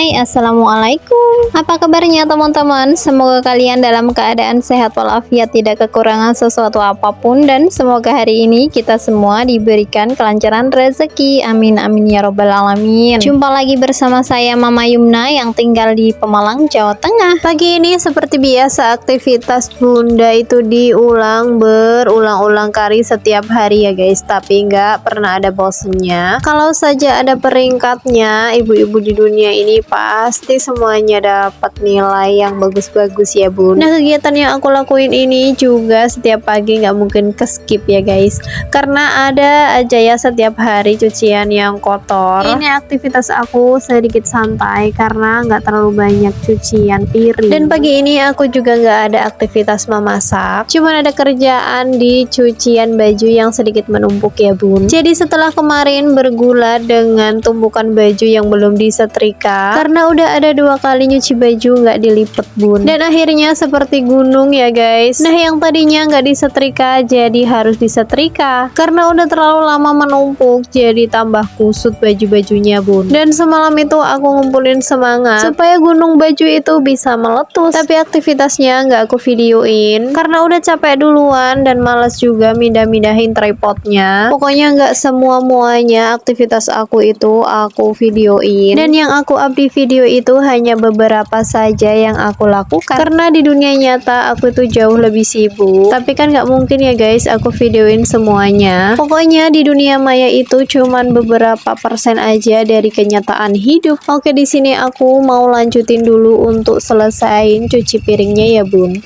Hai, assalamualaikum. Apa kabarnya teman-teman? Semoga kalian dalam keadaan sehat walafiat, tidak kekurangan sesuatu apapun, dan semoga hari ini kita semua diberikan kelancaran rezeki. Amin amin ya robbal alamin. Jumpa lagi bersama saya Mama Yumna yang tinggal di Pemalang, Jawa Tengah. Pagi ini seperti biasa aktivitas Bunda itu diulang berulang-ulang kali setiap hari ya guys, tapi nggak pernah ada bosennya. Kalau saja ada peringkatnya, ibu-ibu di dunia ini pasti semuanya dapat nilai yang bagus-bagus ya bun. Nah, kegiatan yang aku lakuin ini juga setiap pagi nggak mungkin keskip ya guys, karena ada aja ya setiap hari cucian yang kotor. Ini aktivitas aku sedikit santai karena nggak terlalu banyak cucian piring. Dan pagi ini aku juga nggak ada aktivitas memasak, cuman ada kerjaan di cucian baju yang sedikit menumpuk ya bun. Jadi setelah kemarin bergulat dengan tumpukan baju yang belum disetrika, karena udah ada 2 kali nyuci baju nggak dilipet bun, dan akhirnya seperti gunung ya guys. Nah, yang tadinya nggak disetrika jadi harus disetrika karena udah terlalu lama menumpuk, jadi tambah kusut baju-bajunya bun. Dan semalam itu aku ngumpulin semangat supaya gunung baju itu bisa meletus, tapi aktivitasnya nggak aku videoin karena udah capek duluan dan males juga mindah-mindahin tripodnya. Pokoknya nggak semua-muanya aktivitas aku itu aku videoin, dan yang aku up di video itu hanya beberapa saja yang aku lakukan karena di dunia nyata aku itu jauh lebih sibuk. Tapi kan nggak mungkin ya guys aku videoin semuanya. Pokoknya di dunia maya itu cuman beberapa persen aja dari kenyataan hidup. Oke, di sini aku mau lanjutin dulu untuk selesain cuci piringnya ya bun.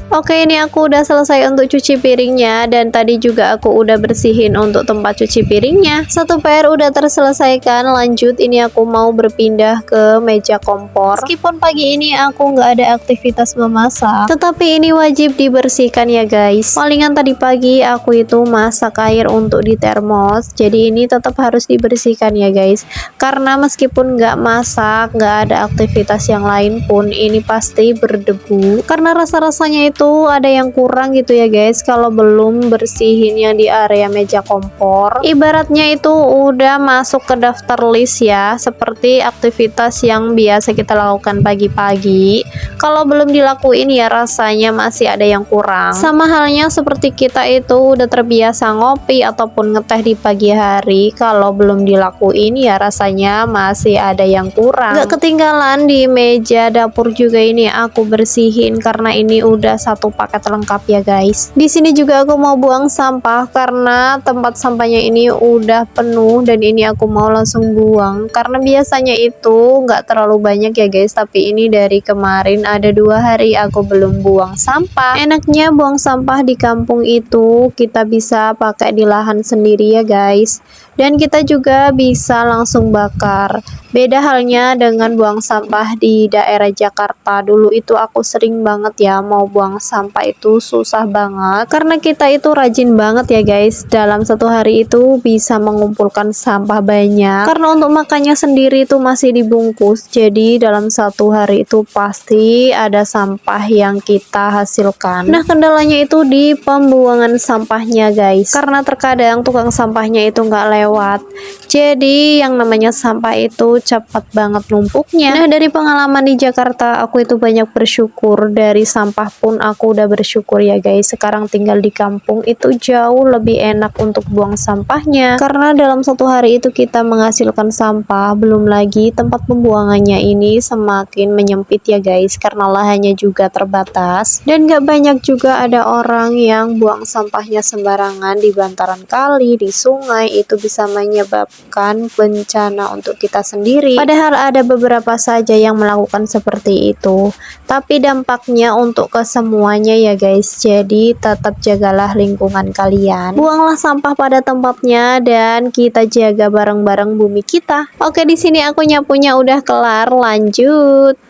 Oke, ini aku udah selesai untuk cuci piringnya, dan tadi juga aku udah bersihin untuk tempat cuci piringnya. Satu PR udah terselesaikan. Lanjut, ini aku mau berpindah ke meja kompor. Meskipun pagi ini aku nggak ada aktivitas memasak, tetapi ini wajib dibersihkan ya guys. Palingan tadi pagi aku itu masak air untuk di termos, jadi ini tetap harus dibersihkan ya guys, karena meskipun nggak masak, nggak ada aktivitas yang lain pun ini pasti berdebu, karena rasa-rasanya itu ada yang kurang gitu ya guys kalau belum bersihin yang di area meja kompor. Ibaratnya itu udah masuk ke daftar list ya, seperti aktivitas yang biasa kita lakukan pagi-pagi. Kalau belum dilakuin ya rasanya masih ada yang kurang. Sama halnya seperti kita itu udah terbiasa ngopi ataupun ngeteh di pagi hari, kalau belum dilakuin ya rasanya masih ada yang kurang. Gak ketinggalan di meja dapur juga ini aku bersihin karena ini udah satu paket lengkap ya guys. Di sini juga aku mau buang sampah karena tempat sampahnya ini udah penuh, dan ini aku mau langsung buang karena biasanya itu nggak terlalu banyak ya guys, tapi ini dari kemarin ada 2 hari aku belum buang sampah. Enaknya buang sampah di kampung itu kita bisa pakai di lahan sendiri ya guys, dan kita juga bisa langsung bakar. Beda halnya dengan buang sampah di daerah Jakarta. Dulu itu aku sering banget ya mau buang sampah itu susah banget karena kita itu rajin banget ya guys, dalam satu hari itu bisa mengumpulkan sampah banyak karena untuk makannya sendiri itu masih dibungkus, jadi dalam satu hari itu pasti ada sampah yang kita hasilkan. Nah, kendalanya itu di pembuangan sampahnya guys, karena terkadang tukang sampahnya itu nggak lewat, jadi yang namanya sampah itu cepat banget numpuknya. Nah, dari pengalaman di Jakarta aku itu banyak bersyukur, dari sampah pun aku udah bersyukur ya guys. Sekarang tinggal di kampung itu jauh lebih enak untuk buang sampahnya, karena dalam satu hari itu kita menghasilkan sampah, belum lagi tempat pembuangannya ini semakin menyempit ya guys karena lahannya juga terbatas, dan gak banyak juga ada orang yang buang sampahnya sembarangan di bantaran kali, di sungai. Itu bisa menyebabkan bencana untuk kita sendiri, padahal ada beberapa saja yang melakukan seperti itu, tapi dampaknya untuk kesemuanya ya guys. Jadi tetap jagalah lingkungan kalian, buanglah sampah pada tempatnya, dan kita jaga bareng-bareng bumi kita. Oke, di sini aku nyapunya udah kelar, lanjut.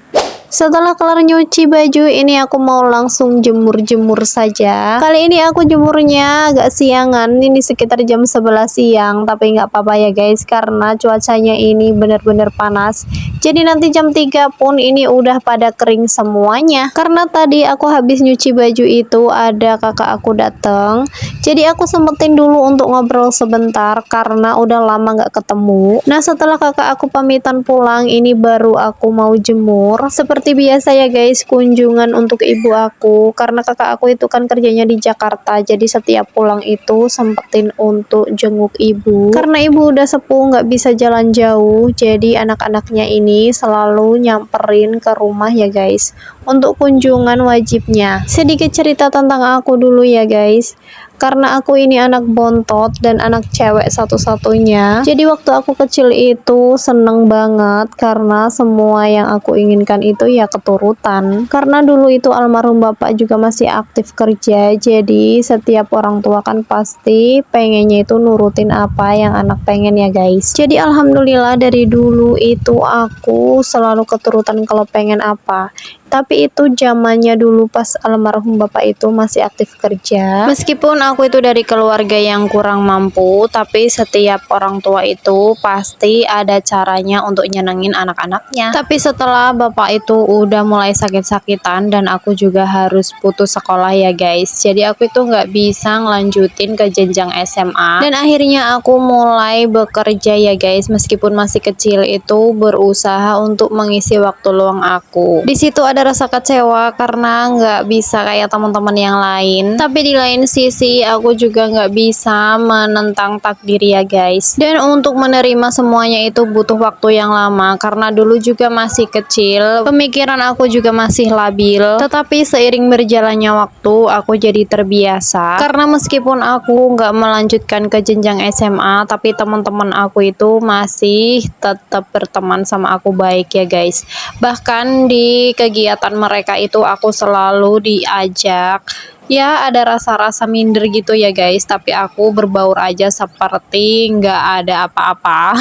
Setelah kelar nyuci baju, ini aku mau langsung jemur-jemur saja. Kali ini aku jemurnya agak siangan, ini sekitar jam 11 siang. Tapi nggak apa-apa ya guys, karena cuacanya ini benar-benar panas. Jadi nanti jam 3 pun ini udah pada kering semuanya. Karena tadi aku habis nyuci baju itu ada kakak aku datang. Jadi aku sempetin dulu untuk ngobrol sebentar karena udah lama nggak ketemu. Nah setelah kakak aku pamitan pulang, ini baru aku mau jemur. Seperti biasa ya guys, kunjungan untuk ibu aku karena kakak aku itu kan kerjanya di Jakarta, jadi setiap pulang itu sempetin untuk jenguk ibu karena ibu udah sepuh nggak bisa jalan jauh, jadi anak-anaknya ini selalu nyamperin ke rumah ya guys untuk kunjungan wajibnya. Sedikit cerita tentang aku dulu ya guys, karena aku ini anak bontot dan anak cewek satu-satunya. Jadi waktu aku kecil itu seneng banget karena semua yang aku inginkan itu ya keturutan. Karena dulu itu almarhum bapak juga masih aktif kerja, jadi setiap orang tua kan pasti pengennya itu nurutin apa yang anak pengen ya guys. Jadi alhamdulillah dari dulu itu aku selalu keturutan kalau pengen apa. Tapi itu zamannya dulu pas almarhum bapak itu masih aktif kerja. Meskipun aku itu dari keluarga yang kurang mampu, tapi setiap orang tua itu pasti ada caranya untuk nyenengin anak-anaknya. Tapi setelah bapak itu udah mulai sakit-sakitan dan aku juga harus putus sekolah ya guys. Jadi aku itu nggak bisa ngelanjutin ke jenjang SMA. Dan akhirnya aku mulai bekerja ya guys. Meskipun masih kecil itu berusaha untuk mengisi waktu luang aku. Di situ ada rasa kecewa karena nggak bisa kayak teman-teman yang lain, tapi di lain sisi aku juga nggak bisa menentang takdir ya guys. Dan untuk menerima semuanya itu butuh waktu yang lama karena dulu juga masih kecil, pemikiran aku juga masih labil. Tetapi seiring berjalannya waktu aku jadi terbiasa karena meskipun aku nggak melanjutkan ke jenjang SMA, tapi teman-teman aku itu masih tetap berteman sama aku baik ya guys. Bahkan di kegiatan mereka itu aku selalu diajak. Ya ada rasa-rasa minder gitu ya guys, tapi aku berbaur aja seperti nggak ada apa-apa.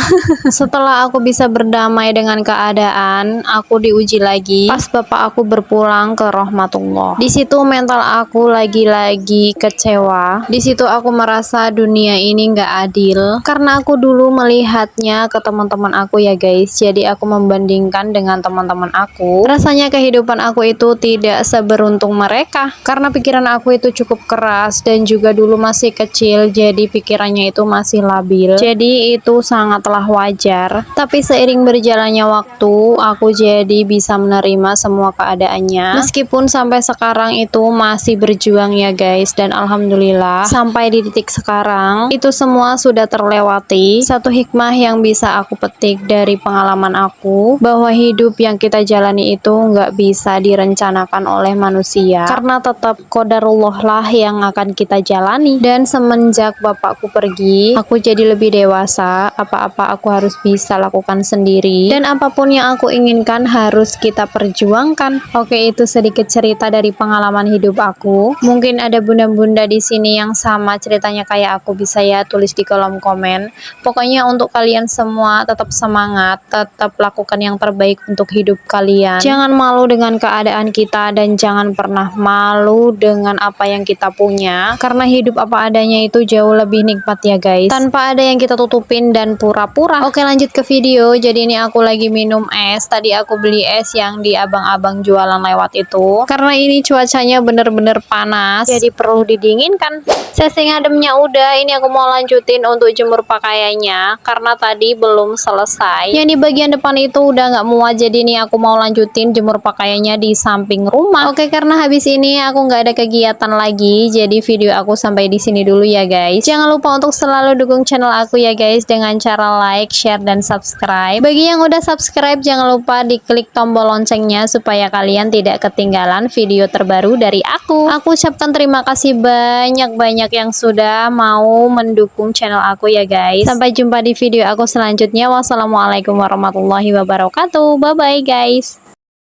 Setelah aku bisa berdamai dengan keadaan, aku diuji lagi pas bapak aku berpulang ke rahmatullah. Di situ mental aku lagi-lagi kecewa. Di situ aku merasa dunia ini nggak adil karena aku dulu melihatnya ke teman-teman aku ya guys. Jadi aku membandingkan dengan teman-teman aku. Rasanya kehidupan aku itu tidak seberuntung mereka karena pikiran aku itu cukup keras dan juga dulu masih kecil, jadi pikirannya itu masih labil. Jadi itu sangatlah wajar. Tapi seiring berjalannya waktu, aku jadi bisa menerima semua keadaannya. Meskipun sampai sekarang itu masih berjuang ya guys, dan alhamdulillah sampai di titik sekarang itu semua sudah terlewati. Satu hikmah yang bisa aku petik dari pengalaman aku, bahwa hidup yang kita jalani itu nggak bisa direncanakan oleh manusia karena tetap qadarullah lah yang akan kita jalani. Dan semenjak bapakku pergi, aku jadi lebih dewasa. Apa-apa aku harus bisa lakukan sendiri, dan apapun yang aku inginkan harus kita perjuangkan. Oke, itu sedikit cerita dari pengalaman hidup aku. Mungkin ada bunda-bunda di sini yang sama ceritanya kayak aku, bisa ya tulis di kolom komen. Pokoknya untuk kalian semua tetap semangat, tetap lakukan yang terbaik untuk hidup kalian. Jangan malu dengan keadaan kita dan jangan pernah malu dengan apa yang kita punya, karena hidup apa adanya itu jauh lebih nikmat ya guys, tanpa ada yang kita tutupin dan pura-pura. Oke, lanjut ke video. Jadi ini aku lagi minum es. Tadi aku beli es yang di abang-abang jualan lewat itu karena ini cuacanya bener-bener panas, jadi perlu didinginkan. Sesi ngademnya udah, ini aku mau lanjutin untuk jemur pakaiannya karena tadi belum selesai. Yang di bagian depan itu udah nggak muat, jadi ini aku mau lanjutin jemur pakaiannya di samping rumah. Oke, karena habis ini aku nggak ada kegiatan lagi, jadi video aku sampai di sini dulu ya guys. Jangan lupa untuk selalu dukung channel aku ya guys dengan cara like, share, dan subscribe. Bagi yang udah subscribe, jangan lupa diklik tombol loncengnya supaya kalian tidak ketinggalan video terbaru dari aku. Aku ucapkan terima kasih banyak-banyak yang sudah mau mendukung channel aku ya guys. Sampai jumpa di video aku selanjutnya. Wassalamualaikum warahmatullahi wabarakatuh. Bye bye guys.